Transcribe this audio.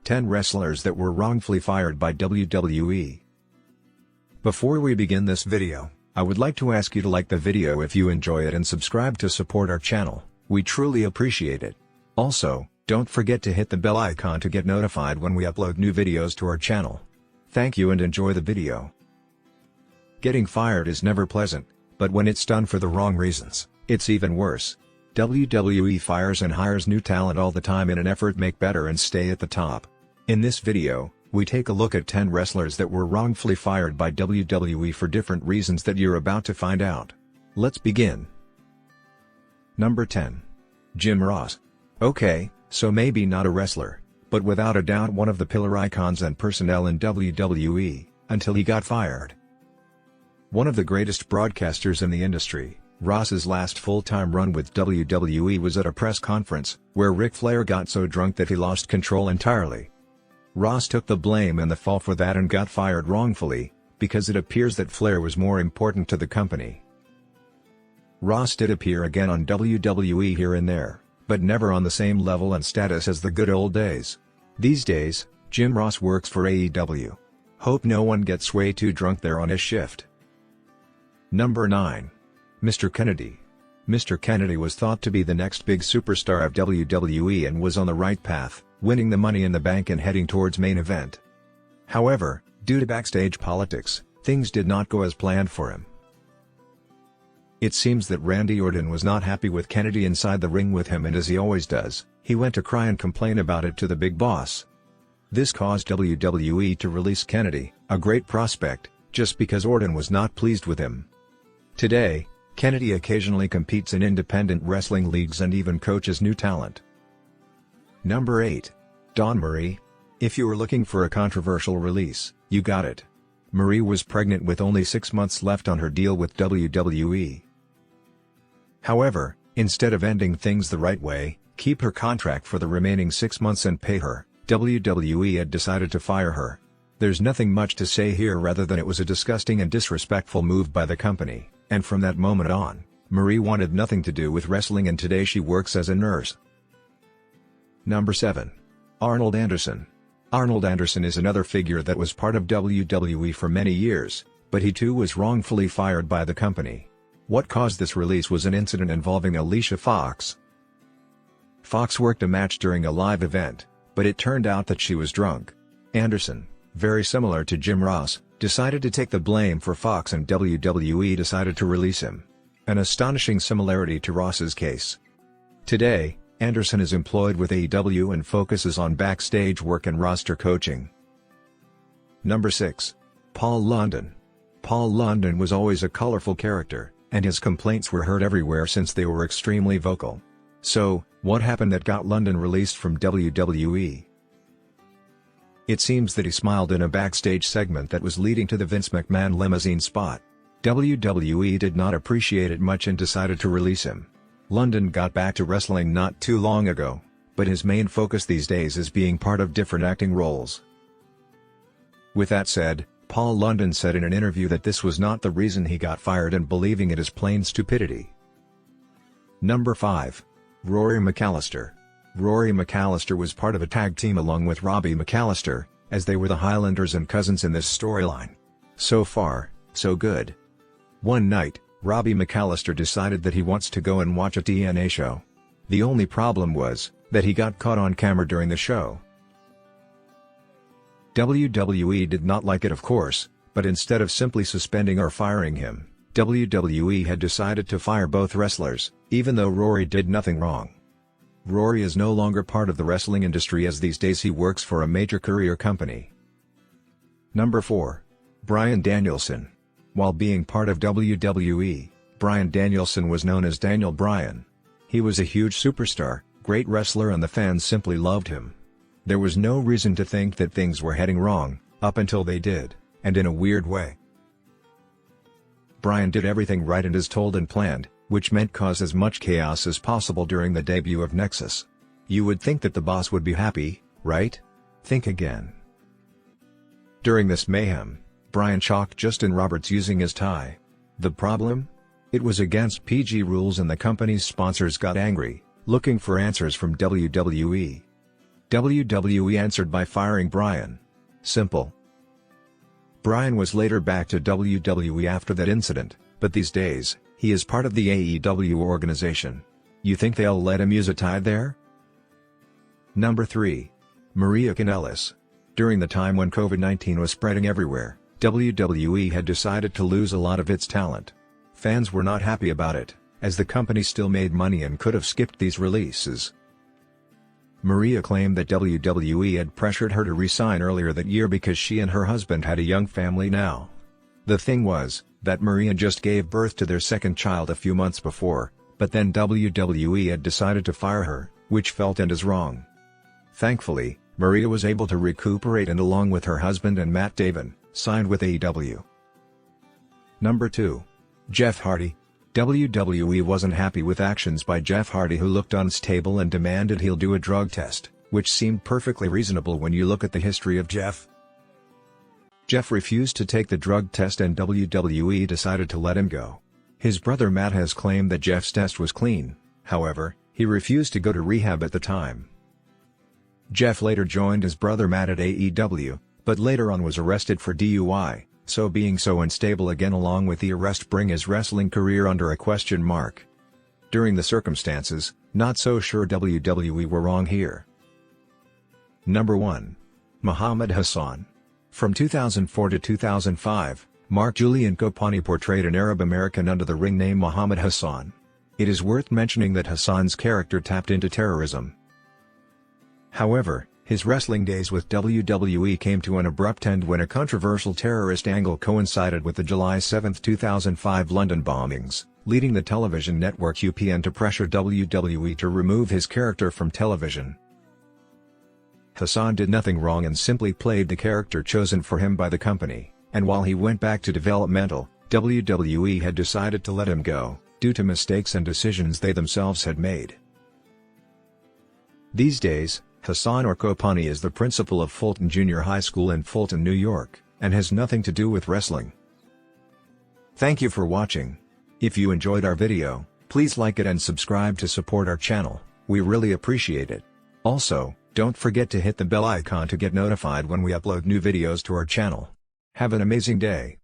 10 wrestlers that were wrongfully fired by WWE. Before we begin this video, I would like to ask you to like the video if you enjoy it and subscribe to support our channel. We truly appreciate it. Also, don't forget to hit the bell icon to get notified when we upload new videos to our channel. Thank you and enjoy the video. Getting fired is never pleasant, but when it's done for the wrong reasons, it's even worse. WWE fires and hires new talent all the time in an effort to make better and stay at the top. In this video, we take a look at 10 wrestlers that were wrongfully fired by WWE for different reasons that you're about to find out. Let's begin. Number 10. Jim Ross. Okay, so maybe not a wrestler, but without a doubt one of the pillar icons and personnel in WWE, until he got fired. One of the greatest broadcasters in the industry, Ross's last full-time run with WWE was at a press conference, where Ric Flair got so drunk that he lost control entirely. Ross took the blame and the fall for that and got fired wrongfully, because it appears that Flair was more important to the company. Ross did appear again on WWE here and there, but never on the same level and status as the good old days. These days, Jim Ross works for AEW. Hope no one gets way too drunk there on his shift. Number 9. Mr. Kennedy. Mr. Kennedy was thought to be the next big superstar of WWE and was on the right path, winning the Money in the Bank and heading towards main event. However, due to backstage politics, things did not go as planned for him. It seems that Randy Orton was not happy with Kennedy inside the ring with him, and as he always does, he went to cry and complain about it to the big boss. This caused WWE to release Kennedy, a great prospect, just because Orton was not pleased with him. Today, Kennedy occasionally competes in independent wrestling leagues and even coaches new talent. Number 8. Dawn Marie. If you were looking for a controversial release, you got it. Marie was pregnant with only 6 months left on her deal with WWE. However, instead of ending things the right way, keep her contract for the remaining 6 months and pay her, WWE had decided to fire her. There's nothing much to say here rather than it was a disgusting and disrespectful move by the company, and from that moment on, Marie wanted nothing to do with wrestling and today she works as a nurse. Number 7. Arnold Anderson. Arnold Anderson is another figure that was part of WWE for many years, but he too was wrongfully fired by the company. What caused this release was an incident involving Alicia Fox. Fox worked a match during a live event, but it turned out that she was drunk. Anderson, very similar to Jim Ross, decided to take the blame for Fox and WWE decided to release him. An astonishing similarity to Ross's case. Today, Anderson is employed with AEW and focuses on backstage work and roster coaching. Number 6. Paul London. Paul London was always a colorful character, and his complaints were heard everywhere since they were extremely vocal. So, what happened that got London released from WWE? It seems that he smiled in a backstage segment that was leading to the Vince McMahon limousine spot. WWE did not appreciate it much and decided to release him. London got back to wrestling not too long ago, but his main focus these days is being part of different acting roles. With that said, Paul London said in an interview that this was not the reason he got fired and believing it is plain stupidity. Number 5. Rory McAllister. Rory McAllister was part of a tag team along with Robbie McAllister, as they were the Highlanders and cousins in this storyline. So far, so good. One night, Robbie McAllister decided that he wants to go and watch a TNA show. The only problem was, that he got caught on camera during the show. WWE did not like it of course, but instead of simply suspending or firing him, WWE had decided to fire both wrestlers, even though Rory did nothing wrong. Rory is no longer part of the wrestling industry as these days he works for a major courier company. Number 4. Bryan Danielson. While being part of WWE, Bryan Danielson was known as Daniel Bryan. He was a huge superstar, great wrestler and the fans simply loved him. There was no reason to think that things were heading wrong, up until they did, and in a weird way. Bryan did everything right and as told and planned, which meant cause as much chaos as possible during the debut of Nexus. You would think that the boss would be happy, right? Think again. During this mayhem, Bryan shocked Justin Roberts using his tie. The problem? It was against PG rules and the company's sponsors got angry, looking for answers from WWE. WWE answered by firing Bryan. Simple. Bryan was later back to WWE after that incident, but these days, he is part of the AEW organization. You think they'll let him use a tie there? Number 3. Maria Kanellis. During the time when COVID-19 was spreading everywhere, WWE had decided to lose a lot of its talent. Fans were not happy about it, as the company still made money and could have skipped these releases. Maria claimed that WWE had pressured her to resign earlier that year because she and her husband had a young family now. The thing was, that Maria just gave birth to their second child a few months before, but then WWE had decided to fire her, which felt and is wrong. Thankfully, Maria was able to recuperate and along with her husband and Matt Taven, signed with AEW. Number 2. Jeff Hardy. WWE wasn't happy with actions by Jeff Hardy, who looked unstable and demanded he'll do a drug test, which seemed perfectly reasonable when you look at the history of Jeff. Jeff refused to take the drug test and WWE decided to let him go. His brother Matt has claimed that Jeff's test was clean, however, he refused to go to rehab at the time. Jeff later joined his brother Matt at AEW, but later on was arrested for DUI. So being so unstable again along with the arrest bring his wrestling career under a question mark. During the circumstances, not so sure WWE were wrong here. Number 1. Muhammad Hassan. From 2004 to 2005, Mark Julian Kopani portrayed an Arab American under the ring name Muhammad Hassan. It is worth mentioning that Hassan's character tapped into terrorism. However, his wrestling days with WWE came to an abrupt end when a controversial terrorist angle coincided with the July 7, 2005 London bombings, leading the television network UPN to pressure WWE to remove his character from television. Hassan did nothing wrong and simply played the character chosen for him by the company, and while he went back to developmental, WWE had decided to let him go, due to mistakes and decisions they themselves had made. These days, Hassan or Kopani is the principal of Fulton Junior High School in Fulton, New York, and has nothing to do with wrestling. Thank you for watching. If you enjoyed our video, please like it and subscribe to support our channel, we really appreciate it. Also, don't forget to hit the bell icon to get notified when we upload new videos to our channel. Have an amazing day.